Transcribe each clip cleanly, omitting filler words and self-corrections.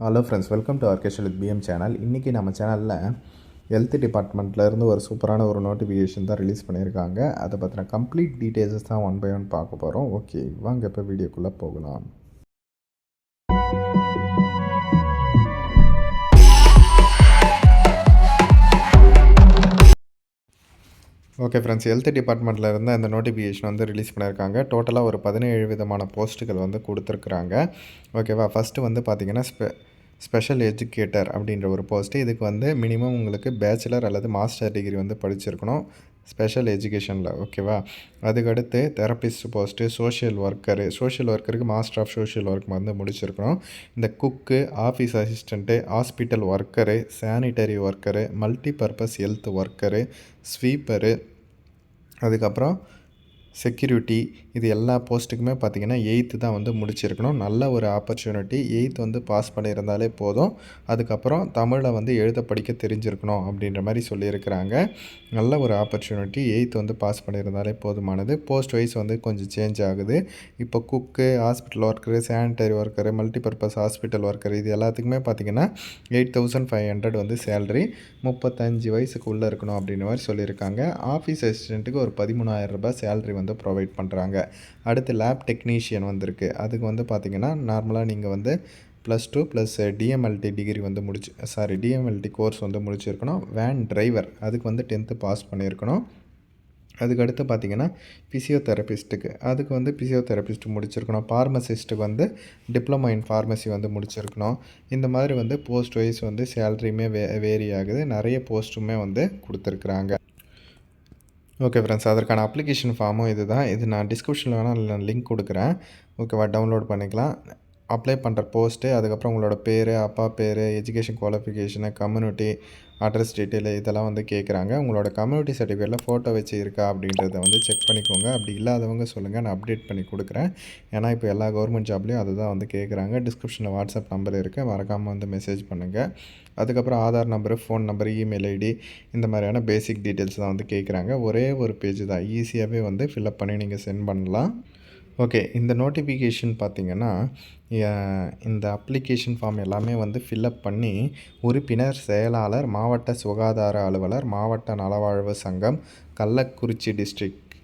Hello friends, welcome to ஆர்கேஷல் with PM channel. இன்றைக்கி நம்ம சேனலில் ஹெல்த் டிபார்ட்மெண்ட்லேருந்து ஒரு சூப்பரான ஒரு நோட்டிஃபிகேஷன் தான் ரிலீஸ் பண்ணியிருக்காங்க. அதை பற்றின கம்ப்ளீட் டீட்டெயில்ஸ் தான் ஒன் பை ஒன் பார்க்க போகிறோம். ஓகே, வாங்க இப்போ வீடியோக்குள்ளே போகலாம். ஓகே ஃப்ரெண்ட்ஸ், ஹெல்த் டிபார்ட்மெண்ட்டில் இருந்து அந்த நோட்டிஃபிகேஷன் வந்து ரிலீஸ் பண்ணியிருக்காங்க. டோட்டலாக ஒரு 17 விதமான போஸ்ட்டுகள் வந்து கொடுத்துருக்குறாங்க. ஓகேவா, ஃபஸ்ட்டு வந்து பார்த்திங்கன்னா ஸ்பெஷல் எஜுகேட்டர் அப்படின்ற ஒரு போஸ்ட்டு. இதுக்கு வந்து மினிமம் உங்களுக்கு பேச்சுலர் அல்லது மாஸ்டர் டிகிரி வந்து படிச்சிருக்கணும் ஸ்பெஷல் எஜுகேஷனில். ஓகேவா, அதுக்கடுத்து தெரபிஸ்ட் போஸ்ட்டு, சோஷியல் ஒர்க்கருக்கு மாஸ்டர் ஆஃப் சோஷியல் ஒர்க் வந்து முடிச்சிருக்கணும். இந்த cook, office assistant, hospital worker, sanitary worker, multi purpose health worker, sweeper, அதுக்கப்புறம் செக்யூரிட்டி, இது எல்லா போஸ்ட்டுக்குமே பார்த்திங்கன்னா 8th தான் வந்து முடிச்சிருக்கணும். நல்ல ஒரு ஆப்பர்ச்சுனிட்டி. 8th வந்து பாஸ் பண்ணியிருந்தாலே போதும். அதுக்கப்புறம் தமிழை வந்து எழுத படிக்க தெரிஞ்சிருக்கணும் அப்படின்ற மாதிரி சொல்லியிருக்கிறாங்க. நல்ல ஒரு ஆப்பர்ச்சுனிட்டி. 8th வந்து பாஸ் பண்ணியிருந்தாலே போதுமானது. போஸ்ட் வைஸ் வந்து கொஞ்சம் சேஞ்ச் ஆகுது. இப்போ cook, hospital worker, sanitary worker, multipurpose hospital worker, இது எல்லாத்துக்குமே பார்த்திங்கன்னா 8500 வந்து சேலரி. 35 வயசுக்கு உள்ளே இருக்கணும் அப்படின்ற மாதிரி சொல்லியிருக்காங்க. ஆஃபீஸ் அசிஸ்டண்ட்டுக்கு ஒரு 13,000 சேலரி வந்து ப்ரொவைட் பண்ணுறாங்க. அடுத்து லேப் டெக்னீஷியன் வந்திருக்கு. அதுக்கு வந்து பார்த்திங்கன்னா நார்மலாக நீங்கள் வந்து +2 ப்ளஸ் டிஎம்எல்டி டிகிரி வந்து டிஎம்எல்டி கோர்ஸ் வந்து முடிச்சிருக்கணும். வேன் டிரைவர் அதுக்கு வந்து 10th பாஸ் பண்ணியிருக்கணும். அதுக்கடுத்து பார்த்திங்கன்னா ஃபிசியோதெரபிஸ்ட்டுக்கு அதுக்கு வந்து ஃபிசியோதெரபிஸ்ட் முடிச்சிருக்கணும். ஃபார்மசிஸ்ட்டுக்கு வந்து டிப்ளமோ இன் ஃபார்மசி வந்து முடிச்சிருக்கணும். இந்த மாதிரி வந்து போஸ்ட் வைஸ் வந்து சேலரியுமே வேரி ஆகுது. நிறைய போஸ்ட்டுமே வந்து கொடுத்துருக்குறாங்க. ஓகே ஃப்ரெண்ட்ஸ், அதற்கான அப்ளிகேஷன் ஃபார்மும் இது தான். இது நான் டிஸ்கிரிப்ஷனில் வேணால் நான் லிங்க் கொடுக்குறேன். ஓகேவா, டவுன்லோட் பண்ணிக்கலாம். அப்ளை பண்ணுற போஸ்ட்டு, அதுக்கப்புறம் உங்களோட பேர், அப்பா பேர், education qualification, community address detail இதெல்லாம் வந்து கேட்குறாங்க. உங்களோட கம்யூனிட்டி சர்டிஃபிகேட்டில் ஃபோட்டோ வச்சு இருக்கா அப்படின்றத வந்து செக் பண்ணிக்கோங்க. அப்படி இல்லாதவங்க சொல்லுங்கள், நான் அப்டேட் பண்ணி கொடுக்குறேன். ஏன்னா இப்போ எல்லா கவர்மெண்ட் ஜாப்லேயும் அதுதான் வந்து கேட்குறாங்க. டிஸ்கிரிப்ஷனில் வாட்ஸ்அப் நம்பர் இருக்குது, மறக்காமல் வந்து மெசேஜ் பண்ணுங்கள். அதுக்கப்புறம் Aadhaar number, phone number, email ID, இந்த மாதிரியான பேசிக் டீட்டெயில்ஸ் தான் வந்து கேட்குறாங்க. ஒரே ஒரு பேஜ் தான், ஈஸியாகவே வந்து ஃபில்அப் பண்ணி நீங்கள் சென்ட் பண்ணலாம். ஓகே, இந்த நோட்டிஃபிகேஷன் பார்த்திங்கன்னா இந்த அப்ளிகேஷன் ஃபார்ம் எல்லாமே வந்து ஃபில்அப் பண்ணி உறுப்பினர், செயலாளர், மாவட்ட சுகாதார அலுவலர், மாவட்ட நலவாழ்வு சங்கம், கள்ளக்குறிச்சி டிஸ்ட்ரிக்ட்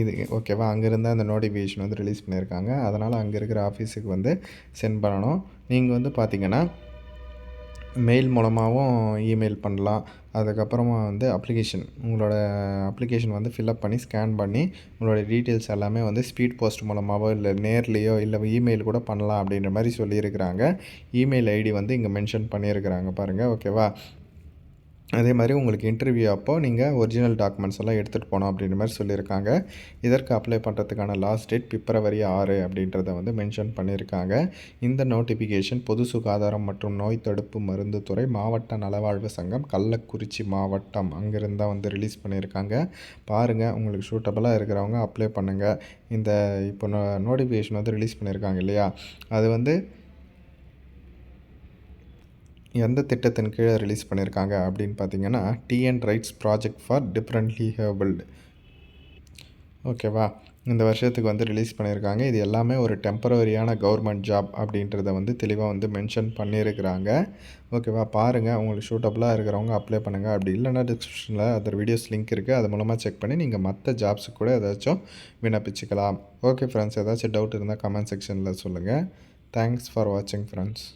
இது ஓகேவா, அங்கேருந்து அந்த நோட்டிஃபிகேஷன் வந்து ரிலீஸ் பண்ணியிருக்காங்க. அதனால் அங்கே இருக்கிற ஆஃபீஸுக்கு வந்து சென்ட் பண்ணணும். நீங்கள் வந்து பார்த்திங்கன்னா மெயில் மூலமாகவும் இமெயில் பண்ணலாம். அதுக்கப்புறமா வந்து உங்களோட அப்ளிகேஷன் வந்து ஃபில்அப் பண்ணி ஸ்கேன் பண்ணி உங்களோட டீட்டெயில்ஸ் எல்லாமே வந்து ஸ்பீட் போஸ்ட் மூலமாகவோ இல்லை நேர்லேயோ இல்லை இமெயில் கூட பண்ணலாம் அப்படின்ற மாதிரி சொல்லியிருக்கிறாங்க. இமெயில் ஐடி வந்து இங்கே மென்ஷன் பண்ணியிருக்கிறாங்க பாருங்கள். ஓகேவா, அதே மாதிரி உங்களுக்கு இன்டர்வியூ அப்போது நீங்கள் ஒரிஜினல் டாக்குமெண்ட்ஸ் எல்லாம் எடுத்துகிட்டு போகணும் அப்படின்ற மாதிரி சொல்லியிருக்காங்க. இதற்கு அப்ளை பண்ணுறதுக்கான லாஸ்ட் டேட் பிப்ரவரி 6 அப்படின்றத வந்து மென்ஷன் பண்ணியிருக்காங்க. இந்த நோட்டிஃபிகேஷன் பொது சுகாதாரம் மற்றும் நோய் தடுப்பு மருந்து துறை, மாவட்ட நலவாழ்வு சங்கம், கள்ளக்குறிச்சி மாவட்டம் அங்கேருந்து தான் வந்து ரிலீஸ் பண்ணியிருக்காங்க. பாருங்கள், உங்களுக்கு சூட்டபுளாக இருக்கிறவங்க அப்ளை பண்ணுங்கள். இந்த இப்போ நோட்டிஃபிகேஷன் வந்து ரிலீஸ் பண்ணியிருக்காங்க இல்லையா, அது வந்து எந்த திட்டத்தின் கீழே ரிலீஸ் பண்ணியிருக்காங்க அப்படின்னு பார்த்தீங்கன்னா TN rights project for differently abled. ஓகேவா, இந்த வருஷத்துக்கு வந்து ரிலீஸ் பண்ணியிருக்காங்க. இது எல்லாமே ஒரு டெம்பரரியான கவர்மெண்ட் ஜாப் அப்படின்றத வந்து தெளிவாக வந்து மென்ஷன் பண்ணியிருக்கிறாங்க. ஓகேவா, பாருங்கள், உங்களுக்கு சூட்டபுளாக இருக்கிறவங்க அப்ளை பண்ணுங்கள். அப்படி இல்லைன்னா டிஸ்கிரிப்ஷனில் அதர் வீடியோஸ் லிங்க் இருக்குது, அது மூலமாக செக் பண்ணி நீங்கள் மற்ற ஜாப்ஸுக்கு கூட ஏதாச்சும் விண்ணப்பிச்சுக்கலாம். ஓகே ஃப்ரெண்ட்ஸ், ஏதாச்சும் டவுட் இருந்தால் கமெண்ட் செக்ஷனில் சொல்லுங்கள். தேங்க்ஸ் ஃபார் வாட்சிங் ஃப்ரெண்ட்ஸ்.